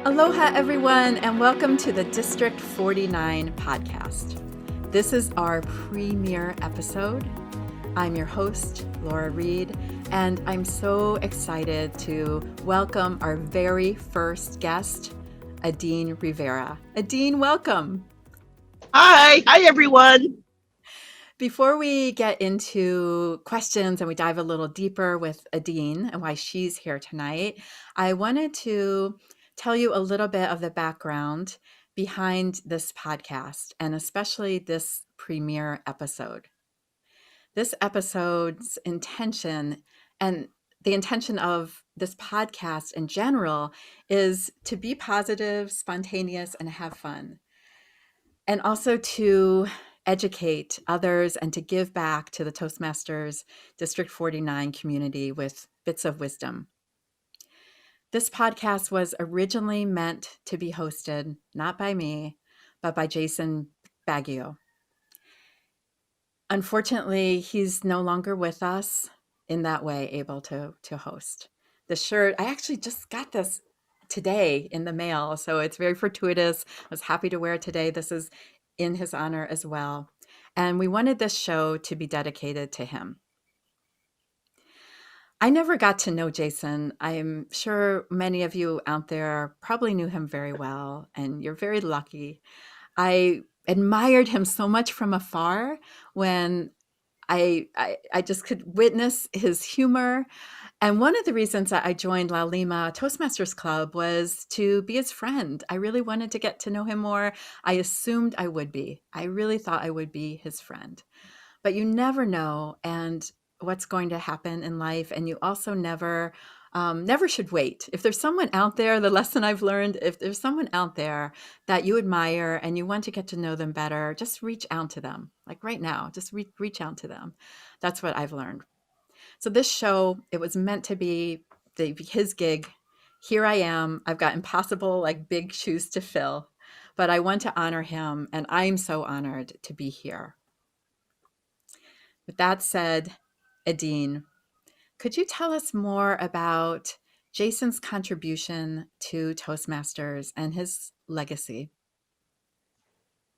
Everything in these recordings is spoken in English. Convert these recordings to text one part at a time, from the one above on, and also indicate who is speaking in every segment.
Speaker 1: Aloha, everyone, and welcome to the District 49 podcast. This is our premiere episode. I'm your host, Laura Reid, and I'm so excited to welcome our very first guest, Edean Rivera. Edean, welcome.
Speaker 2: Hi everyone.
Speaker 1: Before we get into questions and we dive a little deeper with Edean and why she's here tonight, I wanted to tell you a little bit of the background behind this podcast and especially this premiere episode. This episode's intention and the intention of this podcast in general is to be positive, spontaneous, and have fun. And also to educate others and to give back to the Toastmasters District 49 community with bits of wisdom. This podcast was originally meant to be hosted not by me, but by Jason Baggio. Unfortunately, he's no longer with us in that way, able to host. The shirt, I actually just got this today in the mail, so it's very fortuitous. I was happy to wear it today. This is in his honor as well. And we wanted this show to be dedicated to him. I never got to know Jason. I'm sure many of you out there probably knew him very well, and you're very lucky. I admired him so much from afar when I just could witness his humor. And one of the reasons that I joined La Lima Toastmasters Club was to be his friend. I really wanted to get to know him more. I assumed I would be. I really thought I would be his friend. But you never know and what's going to happen in life. And you also never should wait. If there's someone out there, the lesson I've learned, if there's someone out there that you admire and you want to get to know them better, just reach out to them. Like right now, just reach out to them. That's what I've learned. So this show, it was meant to be his gig. Here I am. I've got impossible, like big shoes to fill, but I want to honor him, and I'm so honored to be here. With that said, Edean, could you tell us more about Jason's contribution to Toastmasters and his legacy?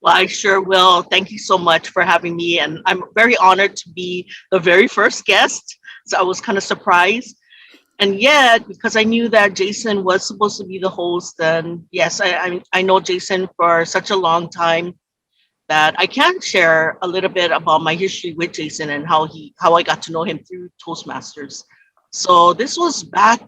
Speaker 2: Well, I sure will. Thank you so much for having me. And I'm very honored to be the very first guest. So I was kind of surprised. And yet, because I knew that Jason was supposed to be the host, and yes, I know Jason for such a long time that I can share a little bit about my history with Jason and how I got to know him through Toastmasters. So this was back,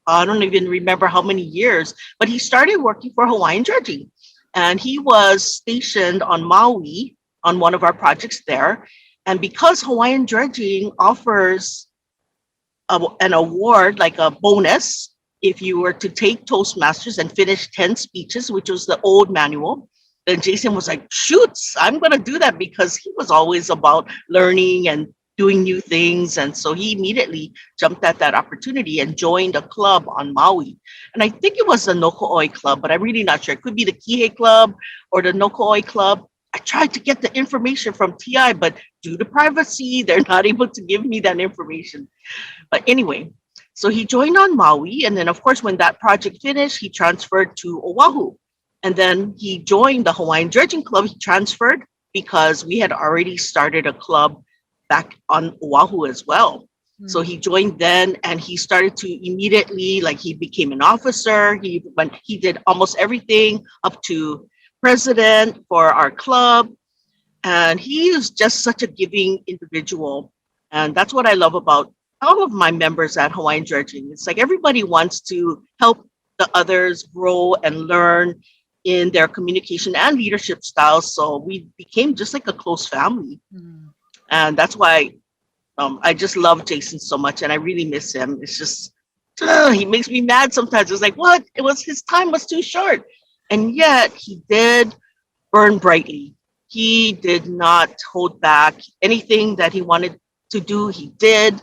Speaker 2: I don't even remember how many years, but he started working for Hawaiian Dredging. And he was stationed on Maui on one of our projects there. And because Hawaiian Dredging offers an award, like a bonus, if you were to take Toastmasters and finish 10 speeches, which was the old manual, then Jason was like, shoots, I'm going to do that, because he was always about learning and doing new things. And so he immediately jumped at that opportunity and joined a club on Maui. And I think it was the Noko'oi Club, but I'm really not sure. It could be the Kihei Club or the Noko'oi Club. I tried to get the information from TI, but due to privacy, they're not able to give me that information. But anyway, so he joined on Maui. And then, of course, when that project finished, he transferred to Oahu. And then he joined the Hawaiian Dredging Club. He transferred because we had already started a club back on Oahu as well. So he joined then, and he started to immediately, like, he became an officer. He did almost everything up to president for our club. And he is just such a giving individual. And that's what I love about all of my members at Hawaiian Dredging. It's like everybody wants to help the others grow and learn in their communication and leadership styles. So we became just like a close family. And that's why I just love Jason so much, and I really miss him. It's just, he makes me mad sometimes. It's like, what? His time was too short. And yet he did burn brightly. He did not hold back. Anything that he wanted to do, he did.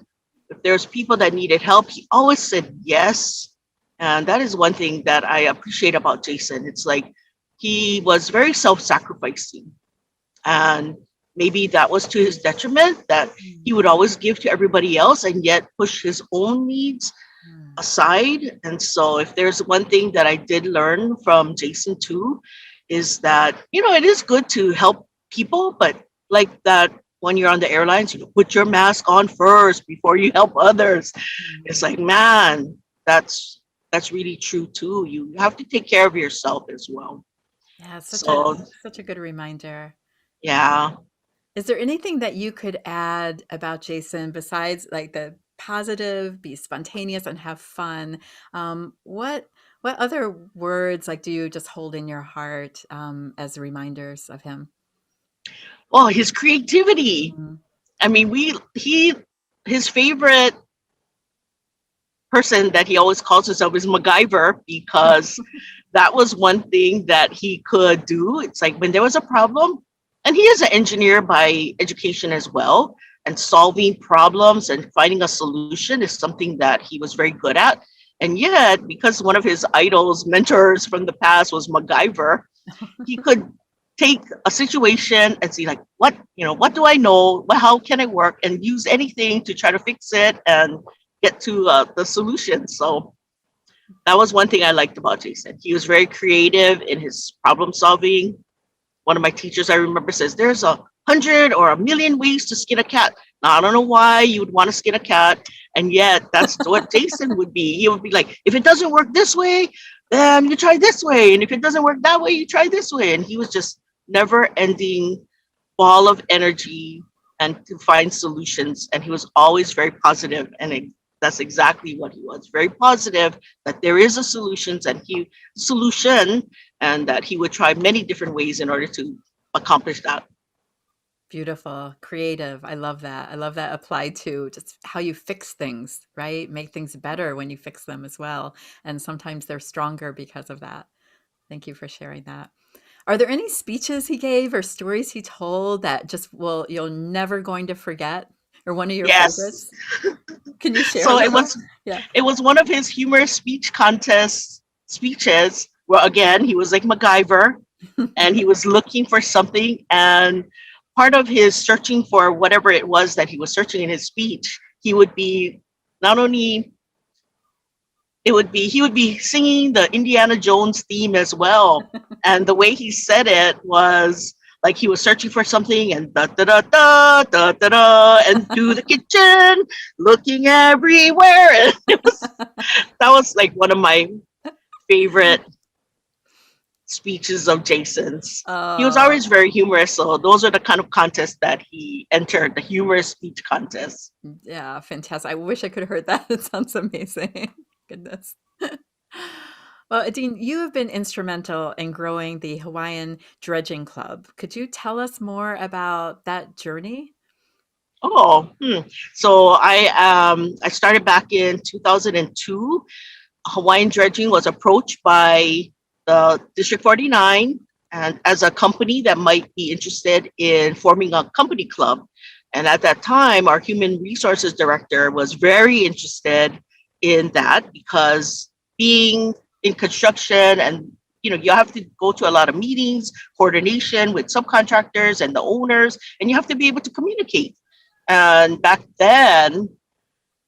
Speaker 2: If there's people that needed help, he always said yes. And that is one thing that I appreciate about Jason. It's like he was very self-sacrificing. And maybe that was to his detriment, that he would always give to everybody else and yet push his own needs.
Speaker 1: Mm.
Speaker 2: aside. And so if there's one thing that I did learn from Jason too, is that, it is good to help people, but like that when you're on the airlines, put your mask on first before you help others. It's
Speaker 1: Mm.
Speaker 2: like, man, that's really true too. You have to take care of yourself as well.
Speaker 1: Yeah,
Speaker 2: So
Speaker 1: such a good reminder.
Speaker 2: yeah.
Speaker 1: Is there anything that you could add about Jason besides like the positive, be spontaneous and have fun? What other words like do you just hold in your heart as reminders of him?
Speaker 2: Well, his creativity.
Speaker 1: Mm.
Speaker 2: I mean, his favorite person that he always calls himself is MacGyver, because that was one thing that he could do. It's like when there was a problem, and he is an engineer by education as well, and solving problems and finding a solution is something that he was very good at. And yet, because one of his idols, mentors from the past was MacGyver, he could take a situation and see like, what do I know? How can it work? And use anything to try to fix it and get to the solution. So that was one thing I liked about Jason. He was very creative in his problem solving. One of my teachers I remember says, "There's 100 or 1,000,000 ways to skin a cat." Now I don't know why you would want to skin a cat, and yet that's what Jason would be. He would be like, "If it doesn't work this way, then you try this way, and if it doesn't work that way, you try this way." And he was just never-ending ball of energy and to find solutions. And he was always very positive, and that's exactly what he was, very positive that there is a solution, and that he would try many different ways in order to accomplish that.
Speaker 1: Beautiful, creative. I love that. I love that applied to just how you fix things, right? Make things better when you fix them as well. And sometimes they're stronger because of that. Thank you for sharing that. Are there any speeches he gave or stories he told that just you're never going to forget or one of your
Speaker 2: Yes.
Speaker 1: favorites? Can you share a
Speaker 2: So it
Speaker 1: little?
Speaker 2: was
Speaker 1: Yeah.
Speaker 2: it was one of his humorous speech contest speeches where, again, he was like MacGyver, and he was looking for something, and part of his searching for whatever it was that he was searching in his speech, he would be not only he would be singing the Indiana Jones theme as well. And the way he said it was like he was searching for something, and da da da da da da da, and to the kitchen, looking everywhere. And that was like one of my favorite speeches of Jason's. He was
Speaker 1: Oh,
Speaker 2: always very humorous, so those are the kind of contests that he entered, the humorous speech contest.
Speaker 1: yeah, fantastic. I wish I could have heard that. It sounds amazing. Goodness. Well, Edean, you have been instrumental in growing the Hawaiian Dredging Club. Could you tell us more about that journey?
Speaker 2: Oh, so I started back in 2002. Hawaiian Dredging was approached by the District 49 and as a company that might be interested in forming a company club. And at that time, our human resources director was very interested in that, because being in construction, and you have to go to a lot of meetings, coordination with subcontractors and the owners, and you have to be able to communicate. And back then,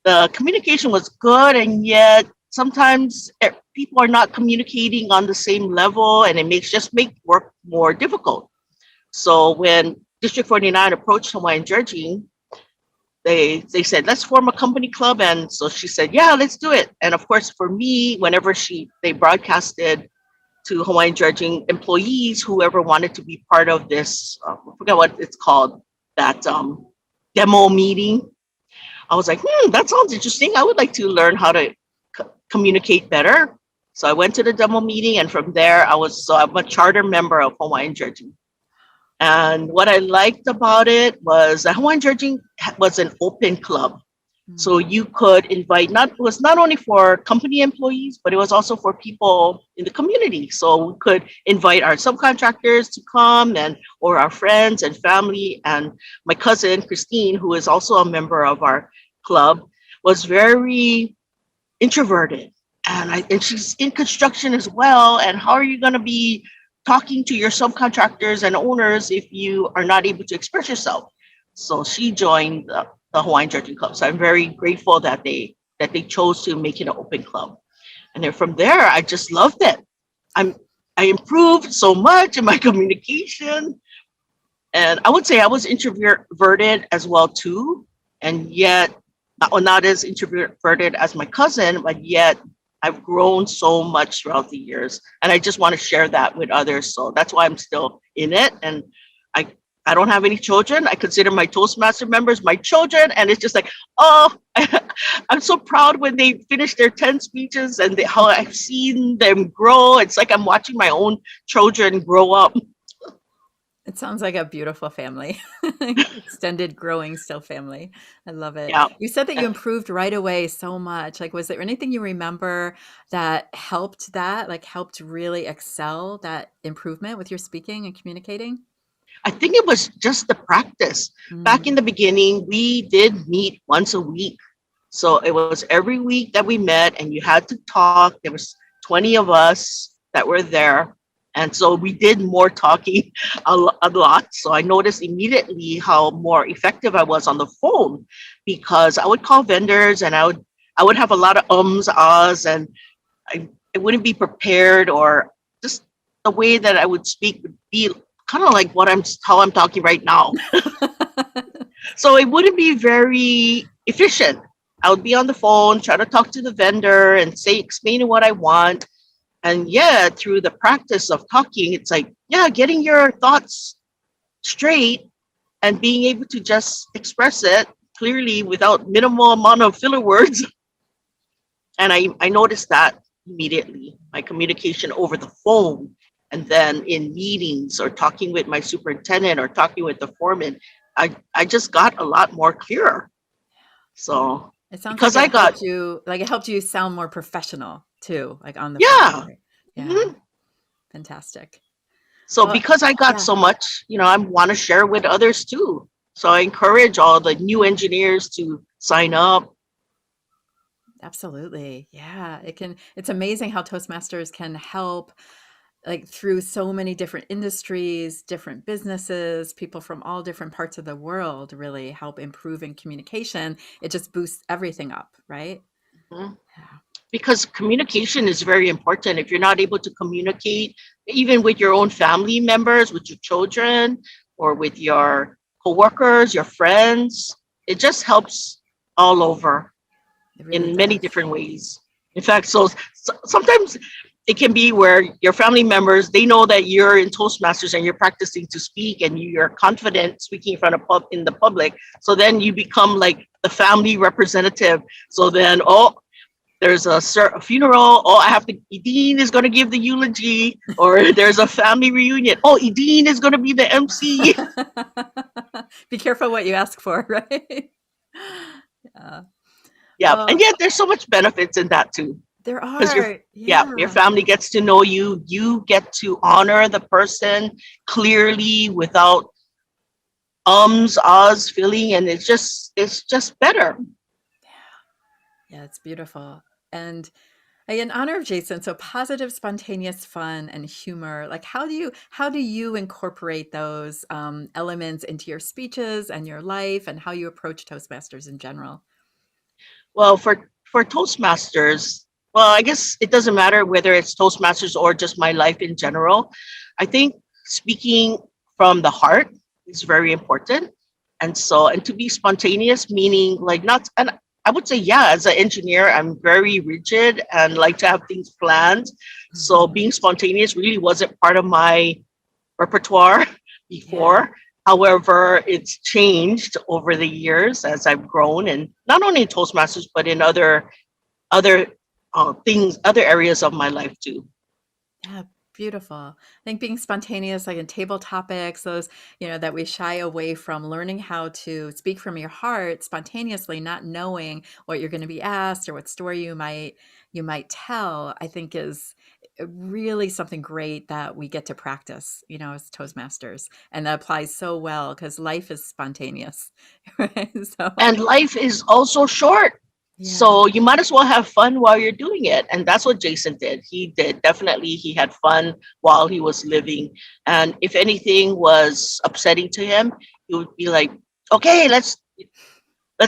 Speaker 2: the communication was good, and yet sometimes people are not communicating on the same level, and it make work more difficult. So when District 49 approached Hawaiian Dredging, they said, let's form a company club. And so she said, yeah, let's do it. And of course, for me, whenever they broadcasted to Hawaiian Dredging employees, whoever wanted to be part of this, I forget what it's called, that demo meeting, I was like, that sounds interesting. I would like to learn how to communicate better. So I went to the demo meeting, and from there, I'm a charter member of Hawaiian Dredging. And what I liked about it was that Hawaiian Dredging was an open club. So
Speaker 1: Mm.
Speaker 2: you could invite, it was not only for company employees, but it was also for people in the community. So we could invite our subcontractors to come, or our friends and family. And my cousin, Christine, who is also a member of our club, was very introverted. And she's in construction as well. And how are you going to be talking to your subcontractors and owners if you are not able to express yourself? So she joined the Hawaiian Dredging Club. So I'm very grateful that that they chose to make it an open club. And then from there, I just loved it. I'm I improved so much in my communication, and I would say I was introverted as well too, and yet not as introverted as my cousin, but yet I've grown so much throughout the years, and I just want to share that with others. So that's why I'm still in it, and I I don't have any children. I consider my Toastmaster members my children, and it's just like, oh, I'm so proud when they finish their 10 speeches and how I've seen them grow. It's like I'm watching my own children grow up.
Speaker 1: It sounds like a beautiful family. Extended growing still family. I love it.
Speaker 2: Yeah.
Speaker 1: You said that you improved right away so much. Like, was there anything you remember that helped that, like helped really excel that improvement with your speaking and communicating?
Speaker 2: I think it was just the practice. Back in
Speaker 1: Mm,
Speaker 2: the beginning, we did meet once a week. So it was every week that we met and you had to talk. There was 20 of us that were there. And so we did more talking a lot. So I noticed immediately how more effective I was on the phone because I would call vendors and I would have a lot of ahs, and I wouldn't be prepared, or just the way that I would speak would be kind of like how I'm talking right now. So it wouldn't be very efficient. I would be on the phone, try to talk to the vendor and explaining what I want. And yeah, through the practice of talking, it's like, yeah, getting your thoughts straight and being able to just express it clearly without minimal amount of filler words. And I noticed that immediately, my communication over the phone, and then in meetings or talking with my superintendent or talking with the foreman, I just got a lot more clearer. So
Speaker 1: it sounds
Speaker 2: because I got,
Speaker 1: like it helped you sound more professional too, like on the phone,
Speaker 2: yeah.
Speaker 1: right? Yeah,
Speaker 2: Mhm.
Speaker 1: fantastic.
Speaker 2: So
Speaker 1: Well,
Speaker 2: because I got
Speaker 1: yeah.
Speaker 2: so much, I want to share with others too. So I encourage all the new engineers to sign up.
Speaker 1: Absolutely. Yeah. It's amazing how Toastmasters can help like through so many different industries, different businesses, people from all different parts of the world really help improving communication. It just boosts everything up, right?
Speaker 2: Mhm.
Speaker 1: Yeah.
Speaker 2: Because communication is very important. If you're not able to communicate, even with your own family members, with your children, or with your coworkers, your friends, it just helps all over
Speaker 1: It really
Speaker 2: in many
Speaker 1: does.
Speaker 2: different ways. In fact, sometimes it can be where your family members, they know that you're in Toastmasters and you're practicing to speak and you're confident speaking in front of in the public. So then you become like the family representative. So then, oh, there's a funeral. Oh, Edine is going to give the eulogy, or there's a family reunion. Oh, Edine is going to be the MC.
Speaker 1: Be careful what you ask for, right? Yeah.
Speaker 2: Yeah. And
Speaker 1: Well,
Speaker 2: yet there's so much benefits in that too.
Speaker 1: there
Speaker 2: Because
Speaker 1: are.
Speaker 2: your
Speaker 1: Yeah.
Speaker 2: family gets to know you. You get to honor the person clearly without ahs feeling, and it's just better.
Speaker 1: Yeah, it's beautiful. And in honor of Jason, so positive, spontaneous fun and humor, like how do you incorporate those elements into your speeches and your life and how you approach Toastmasters in general?
Speaker 2: Well, for Toastmasters, well, I guess it doesn't matter whether it's Toastmasters or just my life in general. I think speaking from the heart is very important. And to be spontaneous, meaning like not, and I would say, yeah, as an engineer, I'm very rigid and like to have things planned. So
Speaker 1: Mhm.
Speaker 2: being spontaneous really wasn't part of my repertoire
Speaker 1: Yeah.
Speaker 2: before. However, it's changed over the years as I've grown, and not only in Toastmasters, but in other things, other areas of my life too.
Speaker 1: Yeah, beautiful. I think being spontaneous, like in table topics, those, that we shy away from learning how to speak from your heart spontaneously, not knowing what you're going to be asked or what story you might tell, I think is really something great that we get to practice, as Toastmasters. And that applies so well because life is spontaneous, right? So,
Speaker 2: And life is also short.
Speaker 1: yeah.
Speaker 2: So you might as well have fun while you're doing it. And that's what Jason did. He did. Definitely, he had fun while he was living. And if anything was upsetting to him, he would be like, okay, let's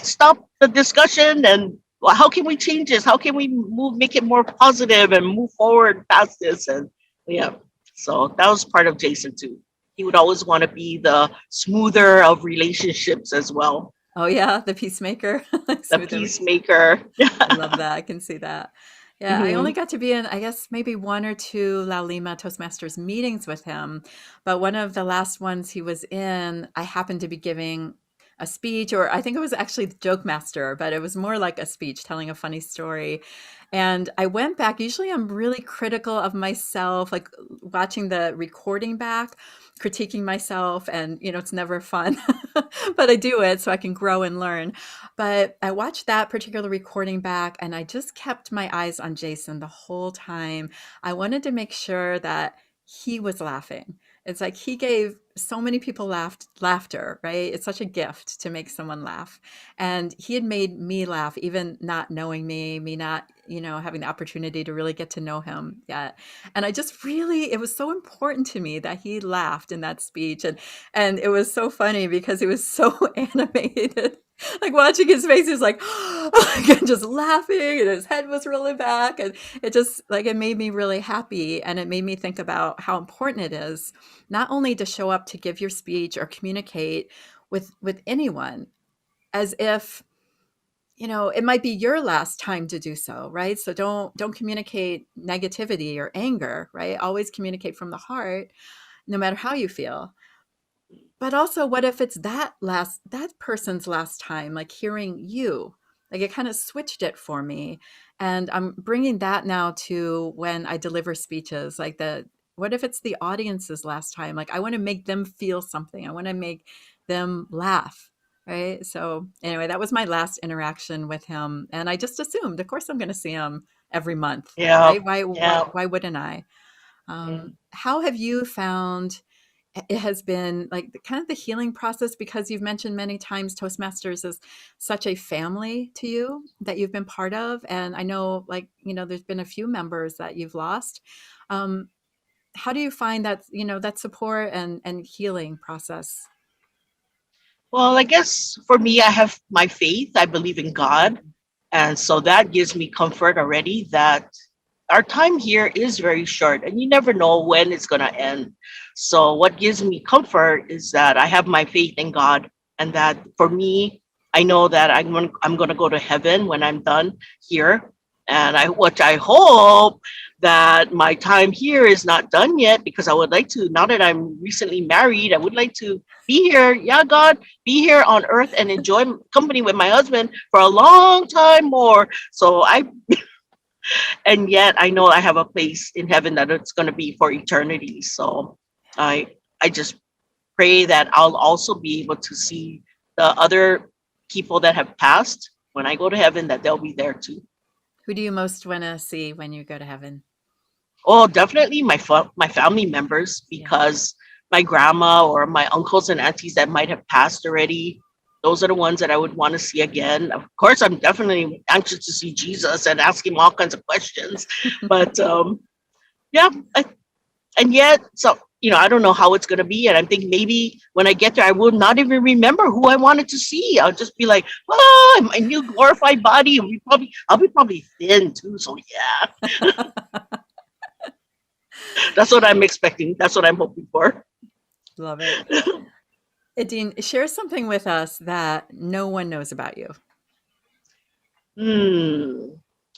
Speaker 2: stop the discussion and well, how can we change this? How can we make it more positive and move forward past this? And yeah, so that was part of Jason too. He would always want to be the smoother of relationships as well,
Speaker 1: Oh yeah, the peacemaker.
Speaker 2: the
Speaker 1: Smoother.
Speaker 2: peacemaker.
Speaker 1: I love that. I can see that. Yeah, I only
Speaker 2: Hmm.
Speaker 1: got to be in, I guess, maybe one or two La Lima Toastmasters meetings with him. But one of the last ones he was in, I happened to be giving a speech, or I think it was actually the joke master, but it was more like a speech telling a funny story. And I went back. Usually I'm really critical of myself, like watching the recording back, critiquing myself, and it's never fun. But I do it so I can grow and learn. But I watched that particular recording back and I just kept my eyes on Jason the whole time. I wanted to make sure that he was laughing. It's like he gave so many people laughter, right? It's such a gift to make someone laugh. And he had made me laugh, even not knowing me not, having the opportunity to really get to know him yet. And I just really, it was so important to me that he laughed in that speech. And it was so funny because he was so animated. Like watching his face, he was like, like just laughing, and his head was really back, and it just like it made me really happy, and it made me think about how important it is not only to show up to give your speech or communicate with anyone, as if it might be your last time to do so, right? So don't communicate negativity or anger, right? Always communicate from the heart, no matter how you feel. But also, what if it's that person's last time, like hearing you? Like it kind of switched it for me. And I'm bringing that now to when I deliver speeches, like what if it's the audience's last time? Like I want to make them feel something. I want to make them laugh. Right. So anyway, that was my last interaction with him. And I just assumed, of course, I'm going to see him every month.
Speaker 2: Yeah,
Speaker 1: Right. Why, why,
Speaker 2: yeah.
Speaker 1: why wouldn't I?
Speaker 2: Mm.
Speaker 1: How have you found it has been like kind of the healing process, because you've mentioned many times Toastmasters is such a family to you that you've been part of. And I know, like, there's been a few members that you've lost. Um, how do you find that support and healing process?
Speaker 2: Well, I guess for me, I have my faith. I believe in God. And so that gives me comfort already that our time here is very short and you never know when it's going to end. So, what gives me comfort is that I have my faith in God, and that for me, I know that I'm going to go to heaven when I'm done here. And what I hope that my time here is not done yet, because I would like to, now that I'm recently married, I would like to be here. Yeah, God, be here on earth and enjoy company with my husband for a long time more. So and yet I know I have a place in heaven that it's going to be for eternity. So I just pray that I'll also be able to see the other people that have passed when I go to heaven, that they'll be there too.
Speaker 1: Who do you most want to see when you go to heaven?
Speaker 2: Oh, definitely my family members,
Speaker 1: Yeah.
Speaker 2: because my grandma or my uncles and aunties that might have passed already, those are the ones that I would want to see again. Of course, I'm definitely anxious to see Jesus and ask him all kinds of questions. But yeah, and yet, so I don't know how it's going to be, and I'm thinking maybe when I get there, I will not even remember who I wanted to see. I'll just be like, "Oh, my new glorified body." And I'll be probably thin too. So yeah, that's what I'm expecting. That's what I'm hoping for.
Speaker 1: Love it. Edine, share something with us that no one knows about you.
Speaker 2: Hmm,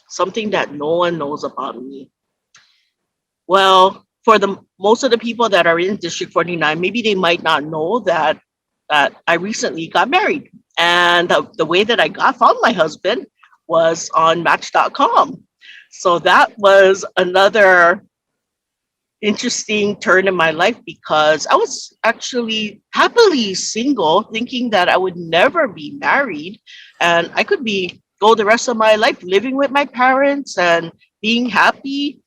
Speaker 2: something that no one knows about me. Well, for the most of the people that are in District 49, maybe they might not know that I recently got married. And the way that found my husband was on Match.com. So that was another interesting turn in my life, because I was actually happily single, thinking that I would never be married and I could be go the rest of my life living with my parents and being happy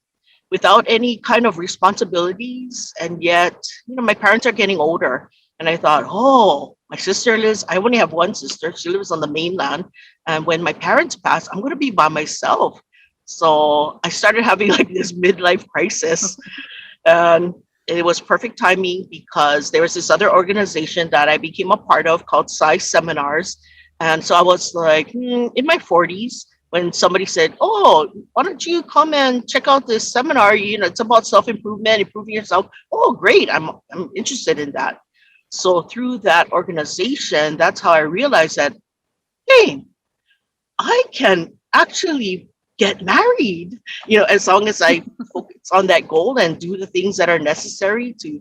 Speaker 2: without any kind of responsibilities. And yet, my parents are getting older. And I thought, oh, my sister lives, I only have one sister. She lives on the mainland. And when my parents pass, I'm going to be by myself. So I started having like this midlife crisis. And it was perfect timing, because there was this other organization that I became a part of called Size Seminars. And so I was like in my 40s. when somebody said, "Oh, why don't you come and check out this seminar? It's about self-improvement, improving yourself." Oh, great. I'm interested in that. So through that organization, that's how I realized that, hey, I can actually get married, as long as I focus on that goal and do the things that are necessary to.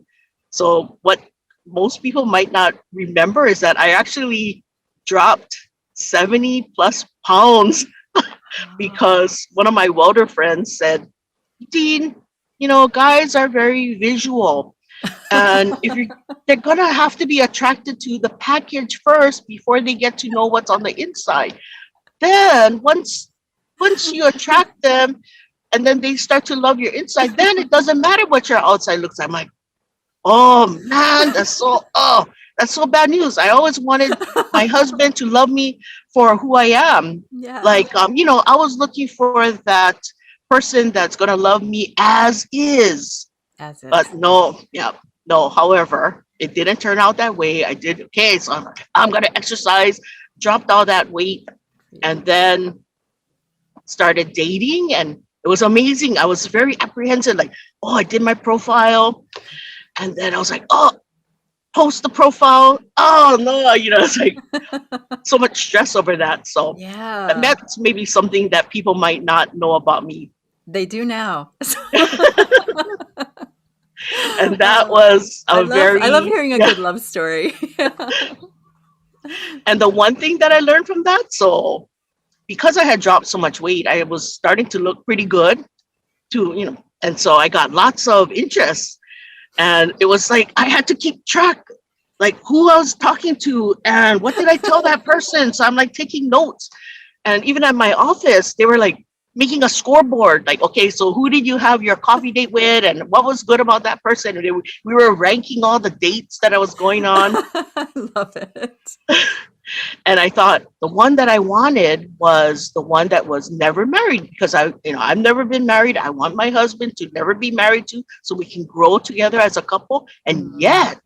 Speaker 2: So, what most people might not remember is that I actually dropped 70 plus pounds
Speaker 1: Oh.
Speaker 2: because one of my welder friends said, "Dean, guys are very visual. And if they're gonna have to be attracted to the package first before they get to know what's on the inside. Then once you attract them and then they start to love your inside, then it doesn't matter what your outside looks like." I'm like, "Oh man, that's so bad news. I always wanted my husband to love me for who I am."
Speaker 1: Yeah,
Speaker 2: Like, I was looking for that person that's gonna love me as is.
Speaker 1: as
Speaker 2: But
Speaker 1: is.
Speaker 2: no, yeah, no. However, it didn't turn out that way. I did okay, so I'm gonna exercise, dropped all that weight, and then started dating, and it was amazing. I was very apprehensive, like, oh, I did my profile, and then I was like, oh, post the profile. Oh no, it's like so much stress over that. So
Speaker 1: Yeah,
Speaker 2: that's maybe something that people might not know about me.
Speaker 1: they do now.
Speaker 2: And that
Speaker 1: Oh,
Speaker 2: was
Speaker 1: I
Speaker 2: a
Speaker 1: love
Speaker 2: very,
Speaker 1: hearing a
Speaker 2: yeah.
Speaker 1: good love story.
Speaker 2: And the one thing that I learned from that, so because I had dropped so much weight, I was starting to look pretty good to, and so I got lots of interest. And it was like I had to keep track, like who I was talking to and what did I tell that person. So I'm like taking notes. And even at my office, they were like making a scoreboard, like, okay, so who did you have your coffee date with and what was good about that person? And we were ranking all the dates that I was going on.
Speaker 1: I love it.
Speaker 2: And I thought the one that I wanted was the one that was never married, because I've never been married. I want my husband to never be married to, so we can grow together as a couple. And
Speaker 1: Mm,
Speaker 2: yet,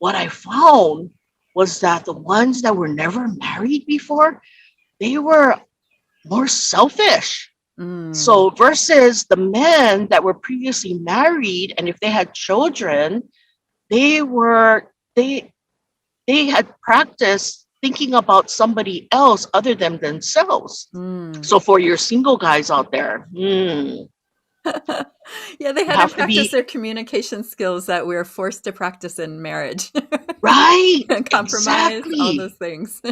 Speaker 2: what I found was that the ones that were never married before, they were more selfish.
Speaker 1: mm,
Speaker 2: So versus the men that were previously married, and if they had children, they were they had practiced thinking about somebody else other than themselves.
Speaker 1: mm.
Speaker 2: So for your single guys out there,
Speaker 1: Yeah, they
Speaker 2: you
Speaker 1: had to
Speaker 2: have to
Speaker 1: practice
Speaker 2: be
Speaker 1: their communication skills that we're forced to practice in marriage.
Speaker 2: right.
Speaker 1: Compromise, all
Speaker 2: Exactly.
Speaker 1: those things.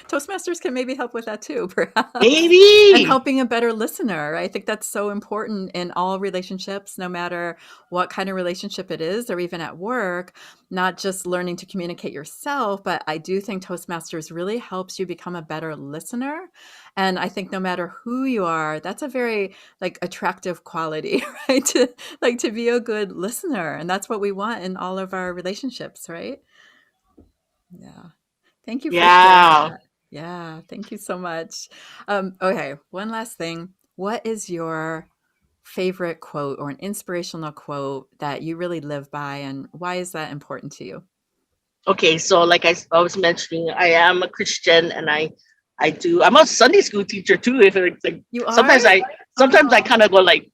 Speaker 1: Toastmasters can maybe help with that too, perhaps. And
Speaker 2: Maybe.
Speaker 1: helping a better listener. I think that's so important in all relationships, no matter what kind of relationship it is, or even at work, not just learning to communicate yourself, but I do think Toastmasters really helps you become a better listener. And I think no matter who you are, that's a very like attractive quality, right? To be a good listener. And that's what we want in all of our relationships, right? Yeah. Thank you for sharing
Speaker 2: Yeah.
Speaker 1: that. Yeah, thank you so much. Okay, one last thing. What is your favorite quote or an inspirational quote that you really live by, and why is that important to you?
Speaker 2: Okay. So like I was mentioning, I am a Christian, and I'm a Sunday school teacher too. If it's like
Speaker 1: You are?
Speaker 2: sometimes I
Speaker 1: Oh,
Speaker 2: kind of go like,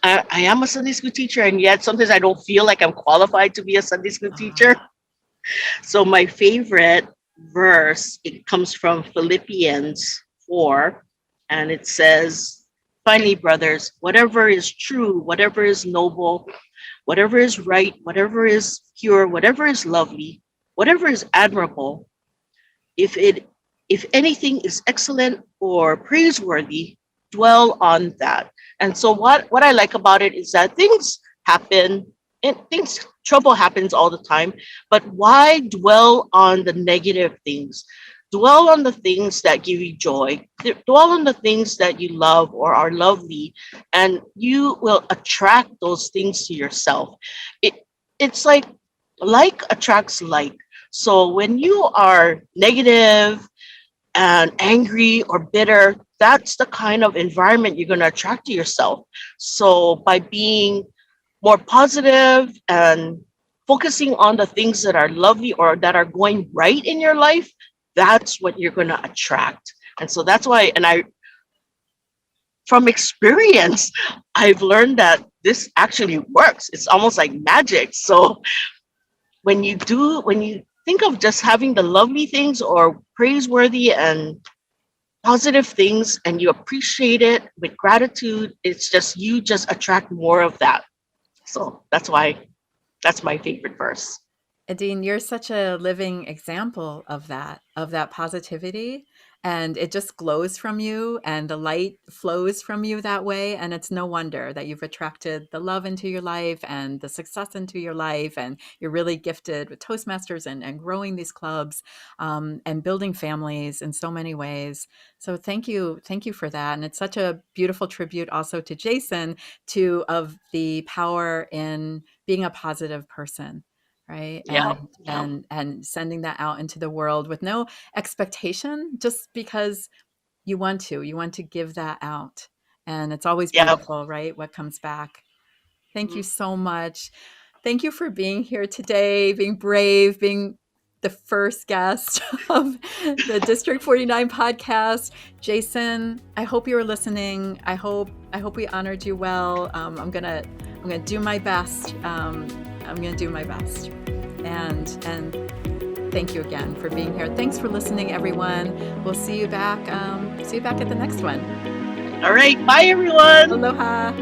Speaker 2: I am a Sunday school teacher, and yet sometimes I don't feel like I'm qualified to be a Sunday school teacher.
Speaker 1: ah,
Speaker 2: So my favorite verse, it comes from Philippians 4, and it says, "Finally, brothers, whatever is true, whatever is noble, whatever is right, whatever is pure, whatever is lovely, whatever is admirable, if it if anything is excellent or praiseworthy, dwell on that." And so what I like about it is that things happen, and things trouble happens all the time, but why dwell on the negative things? Dwell on the things that give you joy. Dwell on the things that you love or are lovely, and you will attract those things to yourself. It's like attracts like. So when you are negative and angry or bitter, that's the kind of environment you're going to attract to yourself. So by being more positive and focusing on the things that are lovely or that are going right in your life, that's what you're going to attract. And so that's why, and I, from experience, I've learned that this actually works. It's almost like magic. So when you think of just having the lovely things or praiseworthy and positive things and you appreciate it with gratitude, it's just, you just attract more of that. So that's why that's my favorite verse.
Speaker 1: Adine, you're such a living example of that positivity. And it just glows from you, and the light flows from you that way. And it's no wonder that you've attracted the love into your life and the success into your life. And you're really gifted with Toastmasters and growing these clubs and building families in so many ways. So thank you. Thank you for that. And it's such a beautiful tribute also to Jason, to of the power in being a positive person, right?
Speaker 2: Yeah, yeah,
Speaker 1: And sending that out into the world with no expectation, just because you want to give that out, and it's always
Speaker 2: yeah.
Speaker 1: beautiful, right, what comes back. Thank you so much. Thank you for being here today, being brave, being the first guest of the District 49 podcast. Jason, I hope you were listening. I hope we honored you well. I'm gonna do my best. I'm gonna do my best. And thank you again for being here. Thanks for listening, everyone. We'll see you back. See you back at the next one.
Speaker 2: All right. Bye, everyone.
Speaker 1: Aloha.